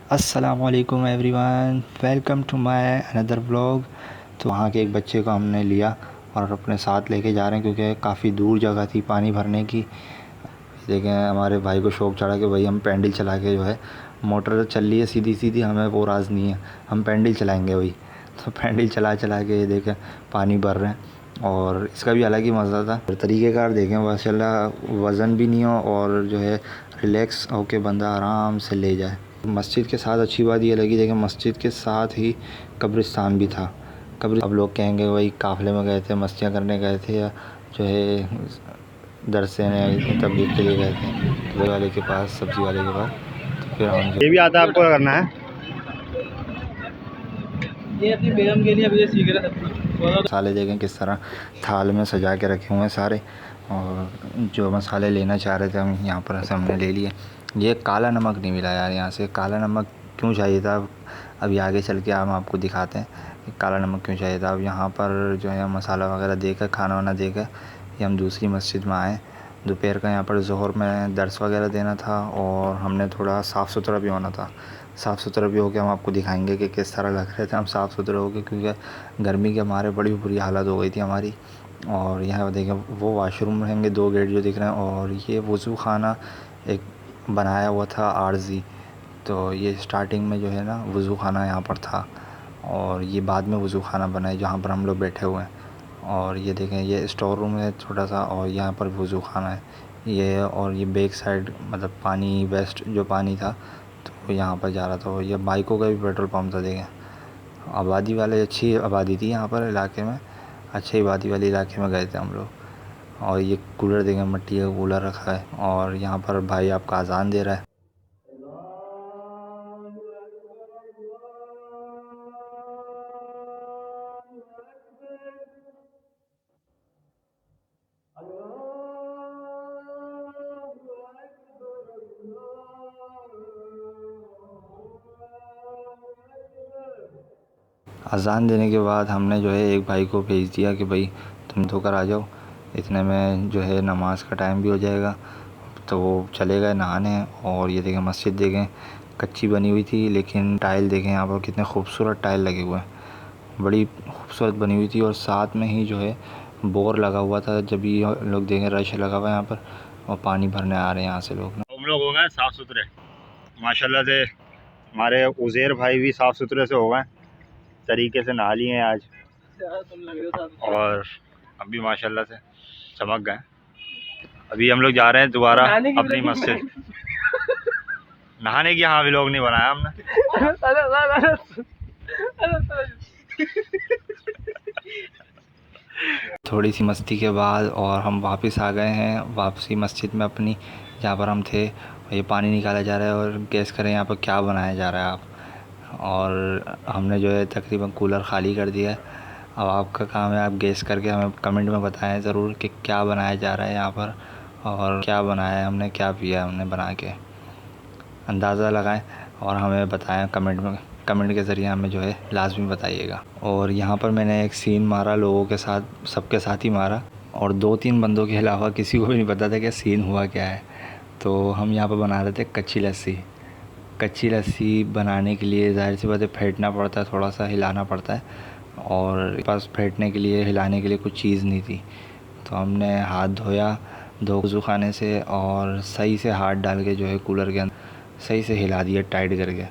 अस्सलामुअलैकुम everyone, welcome to my another vlog. तो वहाँ के एक बच्चे को हमने लिया और अपने साथ लेके जा रहे हैं क्योंकि काफ़ी दूर जगह थी पानी भरने की। देखें हमारे भाई को शौक़ चढ़ा कि भाई हम पैंडल चला के जो है, मोटर चल रही है सीधी सीधी, हमें वो राज नहीं है, हम पैंडल चलाएंगे वही। तो पैंडल चला चला के देखें पानी भर रहे हैं और इसका भी अलग ही मज़ा था। तरीक़ेकार देखें माशाल्लाह, वज़न भी नहीं हो और जो है रिलैक्स होके बंदा आराम से ले जाए। मस्जिद के साथ अच्छी बात ये लगी, देखें मस्जिद के साथ ही कब्रिस्तान भी था। अब लोग कहेंगे वही काफ़िले में गए थे, मस्तियाँ करने गए थे, या जो है दरस देने तबलीग के लिए गए थे। तो भाई वाले के पास, सब्ज़ी वाले के पास, तो फिर हम जो ये भी आता है आपको करना है। ये अपनी बेगम के लिए अभी ये सीख रहा था। मसाले देखें किस तरह थाल में सजा के रखे हुए हैं सारे, और जो मसाले लेना चाह रहे थे हम यहाँ पर से हमने ले लिए। ये काला नमक नहीं मिला यार यहाँ से, काला नमक क्यों चाहिए था अभी आगे चल के हम आपको दिखाते हैं कि काला नमक क्यों चाहिए था। अब यहाँ पर जो है मसाला वगैरह देकर, खाना वाना देकर, ये हम दूसरी मस्जिद में आए। दोपहर का यहाँ पर ज़ोहर में दर्स वगैरह देना था और हमने थोड़ा साफ़ सुथरा भी होना था। साफ़ सुथरा भी हो के हम आपको दिखाएंगे कि किस तरह लग रहे थे हम साफ़ सुथरे हो के, क्योंकि गर्मी के मारे बड़ी बुरी हालत हो गई थी हमारी। और यहाँ देखें वो वाशरूम रहेंगे, 2 गेट जो दिख रहे हैं, और ये वज़ू खाना एक बनाया हुआ था आर्ज़ी। तो ये स्टार्टिंग में जो है ना वज़ू खाना यहाँ पर था, और ये बाद में वज़ू खाना बना है जहाँ पर हम लोग बैठे हुए हैं। और ये देखें ये स्टोर रूम है छोटा सा, और यहाँ पर वज़ू खाना है ये। और ये बैक साइड मतलब पानी वेस्ट जो पानी था तो वो यहाँ पर जा रहा था। और ये बाइकों का भी पेट्रोल पंप था। देखें आबादी वाले, अच्छी आबादी थी यहाँ पर इलाके में, अच्छी आबादी वाले इलाके में गए थे हम लोग। और ये कूलर देखें, मिट्टी का कूलर रखा है, और यहाँ पर भाई आपका अजान दे रहा है। अज़ान देने के बाद हमने जो है एक भाई को भेज दिया कि भाई तुम धोकर आ जाओ, इतने में जो है नमाज का टाइम भी हो जाएगा। तो वो चले गए नहाने। और ये देखें मस्जिद देखें कच्ची बनी हुई थी, लेकिन टाइल देखें यहाँ पर कितने खूबसूरत टाइल लगे हुए हैं, बड़ी खूबसूरत बनी हुई थी। और साथ में ही जो है बोर लगा हुआ था, जब ये लोग देखें रश लगा हुआ है यहाँ पर, और पानी भरने आ रहे हैं यहाँ से लोग। हम लोग हो गए साफ़ सुथरे माशाल्लाह से। हमारे उज़ैर भाई भी साफ़ सुथरे से हो गए, तरीके से नहा लिए हैं आज, और अभी माशाल्लाह से चमक गए। अभी हम लोग जा रहे हैं दोबारा अपनी मस्जिद नहाने की। हाँ व्लॉग नहीं बनाया हमने। थोड़ी सी मस्ती के बाद और हम वापस आ गए हैं वापसी मस्जिद में अपनी, जहाँ पर हम थे। ये पानी निकाला जा रहा है और गैस करें यहाँ पर क्या बनाया जा रहा है आप। और हमने जो है तकरीबन कूलर ख़ाली कर दिया है। अब आपका काम है आप गैस करके हमें कमेंट में बताएं ज़रूर कि क्या बनाया जा रहा है यहाँ पर, और क्या बनाया है हमने, क्या पिया है हमने बना के, अंदाज़ा लगाएं और हमें बताएं कमेंट में। कमेंट के ज़रिए हमें जो है लाजमी बताइएगा। और यहाँ पर मैंने एक सीन मारा लोगों के साथ, सबके साथ ही मारा, और 2-3 बंदों के अलावा किसी को भी नहीं पता था कि सीन हुआ क्या है। तो हम यहाँ पर बना रहे थे कच्ची लस्सी। कच्ची लस्सी बनाने के लिए ज़ाहिर सी बात है फेंटना पड़ता है, थोड़ा सा हिलाना पड़ता है, और पास फेंटने के लिए हिलाने के लिए कुछ चीज़ नहीं थी। तो हमने हाथ धोया वज़ू खाने से, और सही से हाथ डाल के जो है कूलर के अंदर सही से हिला दिया टाइट करके।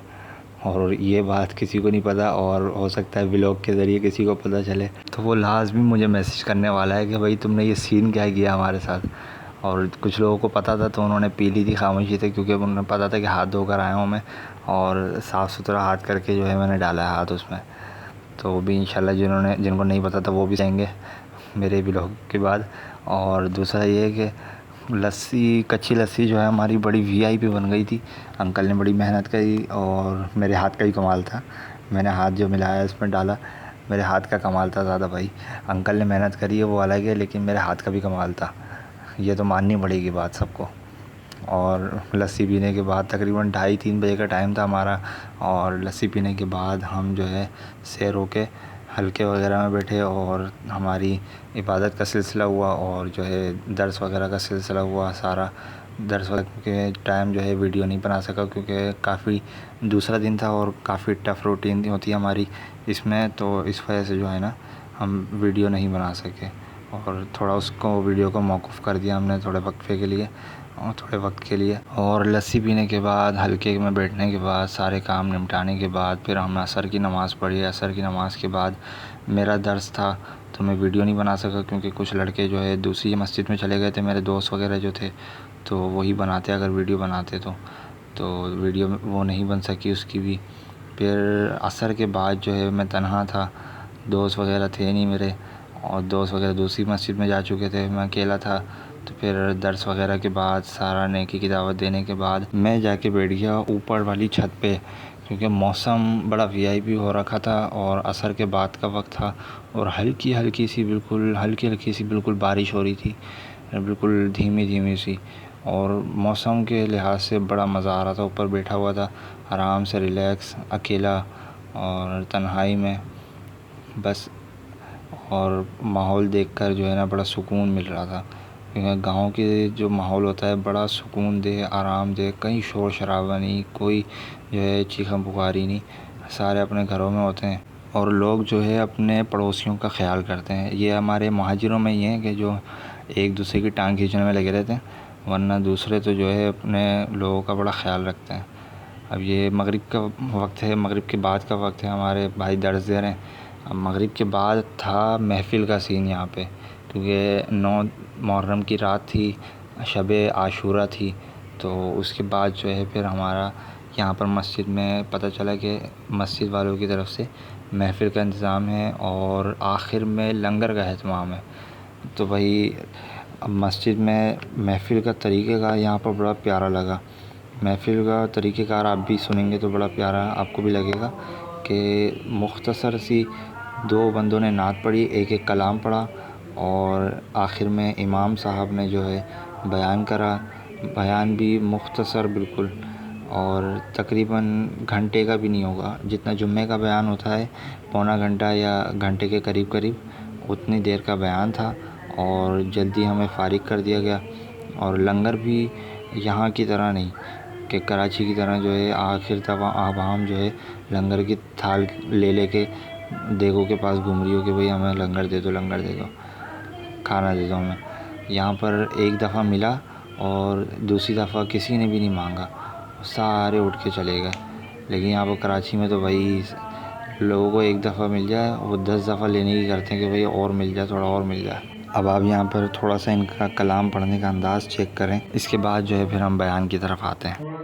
और ये बात किसी को नहीं पता, और हो सकता है व्लॉग के ज़रिए किसी को पता चले तो वो लाजमी मुझे मैसेज करने वाला है कि भाई तुमने ये सीन क्या किया हमारे साथ। और कुछ लोगों को पता था तो उन्होंने पी ली थी खामोशी से, क्योंकि उन्हें पता था कि हाथ धोकर आया हूँ मैं, और साफ़ सुथरा हाथ करके जो है मैंने डाला है हाथ उसमें। तो वो भी इंशाल्लाह जिनको नहीं पता था वो भी जाएंगे मेरे व्लॉग के बाद। और दूसरा ये है कि लस्सी, कच्ची लस्सी जो है हमारी बड़ी वीआईपी बन गई थी। अंकल ने बड़ी मेहनत करी, और मेरे हाथ का ही कमाल था। मैंने हाथ जो मिलाया इसमें डाला, मेरे हाथ का कमाल था ज़्यादा भाई। अंकल ने मेहनत करी है वो अलग है, लेकिन मेरे हाथ का भी कमाल था, ये तो माननी पड़ेगी बात सबको। और लस्सी पीने के बाद तकरीबन 2:30-3 बजे का टाइम था हमारा, और लस्सी पीने के बाद हम जो है सैर होके हल्के वगैरह में बैठे, और हमारी इबादत का सिलसिला हुआ, और जो है दर्स वगैरह का सिलसिला हुआ सारा। दर्स वक्त के टाइम जो है वीडियो नहीं बना सका, क्योंकि काफ़ी दूसरा दिन था और काफ़ी टफ़ रूटीन होती है हमारी इसमें, तो इस वजह से जो है ना हम वीडियो नहीं बना सके और थोड़ा उसको वीडियो को मौकूफ़ कर दिया हमने थोड़े वक्फे के लिए और थोड़े वक्त के लिए। और लस्सी पीने के बाद, हल्के में बैठने के बाद, सारे काम निपटाने के बाद फिर हमने असर की नमाज़ पढ़ी। असर की नमाज़ के बाद मेरा दर्स था तो मैं वीडियो नहीं बना सका, क्योंकि कुछ लड़के जो है दूसरी मस्जिद में चले गए थे, मेरे दोस्त वगैरह जो थे, तो वही बनाते अगर वीडियो बनाते तो वीडियो वो नहीं बन सकी उसकी भी। फिर असर के बाद जो है मैं तन्हा था, दोस्त वगैरह थे नहीं मेरे, और दोस्त वगैरह दूसरी मस्जिद में जा चुके थे, मैं अकेला था। तो फिर दर्स वगैरह के बाद, सारा नेकी की दावत देने के बाद मैं जाके बैठ गया ऊपर वाली छत पे, क्योंकि मौसम बड़ा वीआईपी हो रखा था और असर के बाद का वक्त था और हल्की हल्की सी बिल्कुल बारिश हो रही थी, बिल्कुल धीमी धीमी सी, और मौसम के लिहाज से बड़ा मज़ा आ रहा था। ऊपर बैठा हुआ था आराम से रिलैक्स, अकेला और तन्हाई में बस, और माहौल देखकर जो है ना बड़ा सुकून मिल रहा था, क्योंकि गांव के जो माहौल होता है बड़ा सुकून दे, आराम दे, कहीं शोर शराबा नहीं, कोई जो है चीखा पुकारी नहीं, सारे अपने घरों में होते हैं और लोग जो है अपने पड़ोसियों का ख्याल करते हैं। ये हमारे महाजिरों में ही है कि जो एक दूसरे की टांग खींचने में लगे रहते हैं, वरना दूसरे तो जो है अपने लोगों का बड़ा ख्याल रखते हैं। अब ये मगरिब का वक्त है, मगरिब के बाद का वक्त है, हमारे भाई दर्स दे रहे हैं। अब मगरिब के बाद था महफ़िल का सीन यहाँ पे, क्योंकि 9 मुहर्रम की रात थी, शब आशूरा थी, तो उसके बाद जो है फिर हमारा यहाँ पर मस्जिद में पता चला कि मस्जिद वालों की तरफ से महफ़िल का इंतज़ाम है और आखिर में लंगर का अहतमाम है। तो भाई अब मस्जिद में महफ़िल का तरीक़ेकार यहाँ पर बड़ा प्यारा लगा। महफ़िल का तरीक़ेकार आप भी सुनेंगे तो बड़ा प्यारा आपको भी लगेगा कि मुख्तसर सी 2 बंदों ने नात पढ़ी, एक कलाम पढ़ा और आखिर में इमाम साहब ने जो है बयान करा। बयान भी मुख्तसर बिल्कुल, और तकरीबन घंटे का भी नहीं होगा, जितना जुम्मे का बयान होता है, पौना घंटा या घंटे के करीब करीब उतनी देर का बयान था और जल्दी हमें फ़ारिग कर दिया गया। और लंगर भी यहाँ की तरह नहीं कि कराची की तरह जो है आखिर तक आवाम जो है लंगर की थाल ले के देगों के पास घूम रही हो कि भाई हमें लंगर दे दो, खाना दे दो हमें। यहाँ पर एक दफ़ा मिला और दूसरी दफ़ा किसी ने भी नहीं मांगा, सारे उठ के चले गए। लेकिन यहाँ पर कराची में तो भाई लोगों को एक दफ़ा मिल जाए वो 10 दफ़ा लेने की करते हैं कि भाई और मिल जाए, थोड़ा और मिल जाए। अब आप यहाँ पर थोड़ा सा इनका कलाम पढ़ने का अंदाज़ चेक करें, इसके बाद जो है फिर हम बयान की तरफ आते हैं।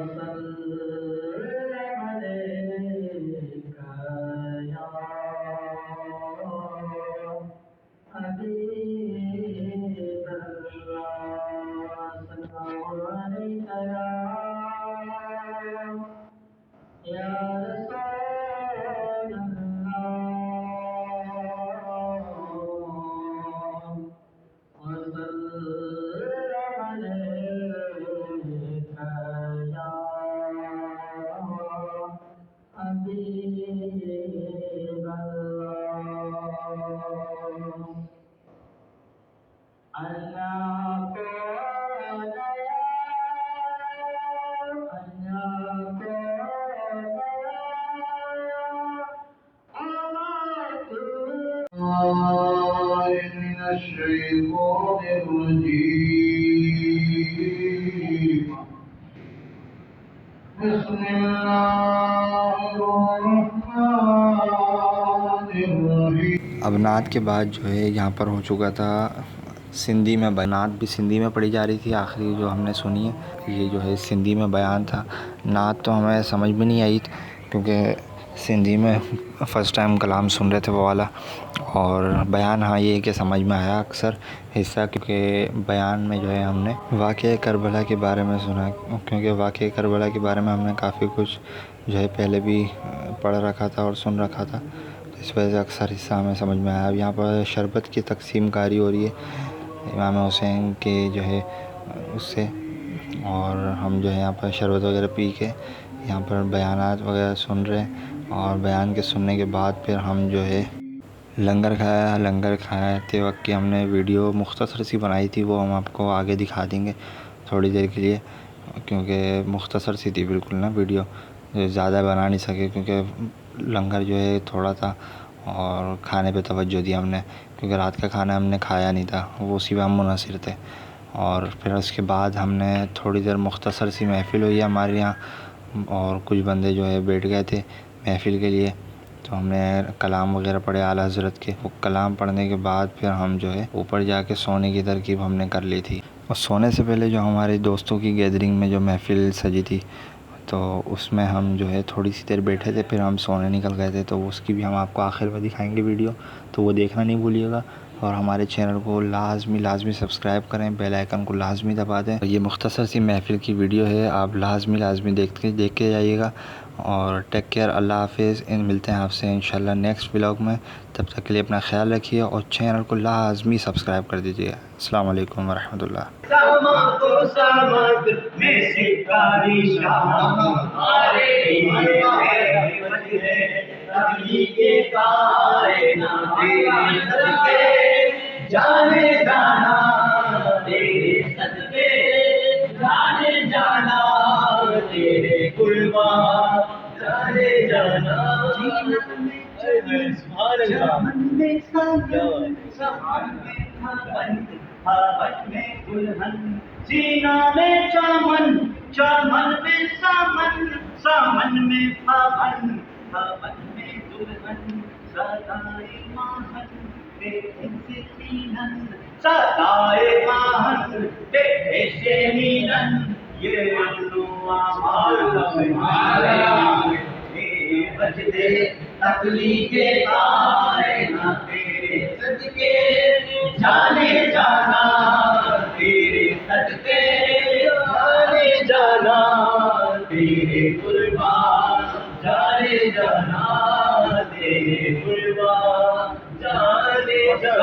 अब नात के बाद जो है यहाँ पर हो चुका था सिंधी में नात भी सिंधी में पढ़ी जा रही थी। आखिरी जो हमने सुनी है ये जो है सिंधी में बयान था। नात तो हमें समझ में नहीं आई क्योंकि सिंधी में फ़र्स्ट टाइम कलाम सुन रहे थे वो वाला, और बयान हाँ ये कि समझ में आया अक्सर हिस्सा, क्योंकि बयान में जो है हमने वाक़या करबला के बारे में सुना, क्योंकि वाक़या करबला के बारे में हमने काफ़ी कुछ जो है पहले भी पढ़ रखा था और सुन रखा था, इस वजह से अक्सर हिस्सा हमें समझ में आया। अब यहाँ पर शरबत की तकसीम कारी हो रही है इमाम हुसैन के जो है उससे, और हम जो है यहाँ पर शरबत वगैरह पी के यहाँ पर बयानात वगैरह सुन रहे हैं। और बयान के सुनने के बाद फिर हम जो है लंगर खाते वक्त की हमने वीडियो मुख्तसर सी बनाई थी, वो हम आपको आगे दिखा देंगे। थोड़ी देर के लिए, क्योंकि मुख्तसर सी थी बिल्कुल ना वीडियो, ज़्यादा बना नहीं सके क्योंकि लंगर जो है थोड़ा था और खाने पे तवज्जो दी हमने, क्योंकि रात का खाना हमने खाया नहीं था, वो उसी में हम मुनहसिर थे। और फिर उसके बाद हमने थोड़ी देर मुख्तसर सी महफ़िल हुई हमारे यहाँ, और कुछ बंदे जो है बैठ गए थे महफ़िल के लिए, तो हमने कलाम वगैरह पढ़े आला हज़रत के। वो कलाम पढ़ने के बाद फिर हम जो है ऊपर जाके सोने की तरकीब हमने कर ली थी। और सोने से पहले जो हमारे दोस्तों की गैदरिंग में जो महफ़िल सजी थी, तो उसमें हम जो है थोड़ी सी देर बैठे थे, फिर हम सोने निकल गए थे। तो उसकी भी हम आपको आखिर में दिखाएंगे वीडियो, तो वो देखना नहीं भूलिएगा। और हमारे चैनल को लाजमी सब्सक्राइब करें, बेल आइकन को लाजमी दबा दें। ये मुख्तसर सी महफ़िल की वीडियो है, आप लाजमी देख के जाइएगा। और टेक केयर, अल्लाह हाफिज़। मिलते हैं आपसे इंशाल्लाह नेक्स्ट व्लॉग में। तब तक के लिए अपना ख्याल रखिए और चैनल को लाजमी सब्सक्राइब कर दीजिएगा। अस्सलाम वालेकुम वरहमतुल्लाह। जाने जाना तेरे सदके, जाने जाना तेरे कुर्बान, जाने जाना चमन में हवन में दुल्हन, जीना में चमन, चमन में सामन, सामन में हवन, हवन में दुल्हन, सदाए माहन बेटे से मीनन, सदाए माहन बेटे से मीनन, ये मन्नुआ हमारा बजदे तबली के तारे ना तेरे सदके, जाने जाना तेरे सदके, जाने जाना तेरे कुर्बान, जाने जाना तेरे कुर्बान, जाने जाना।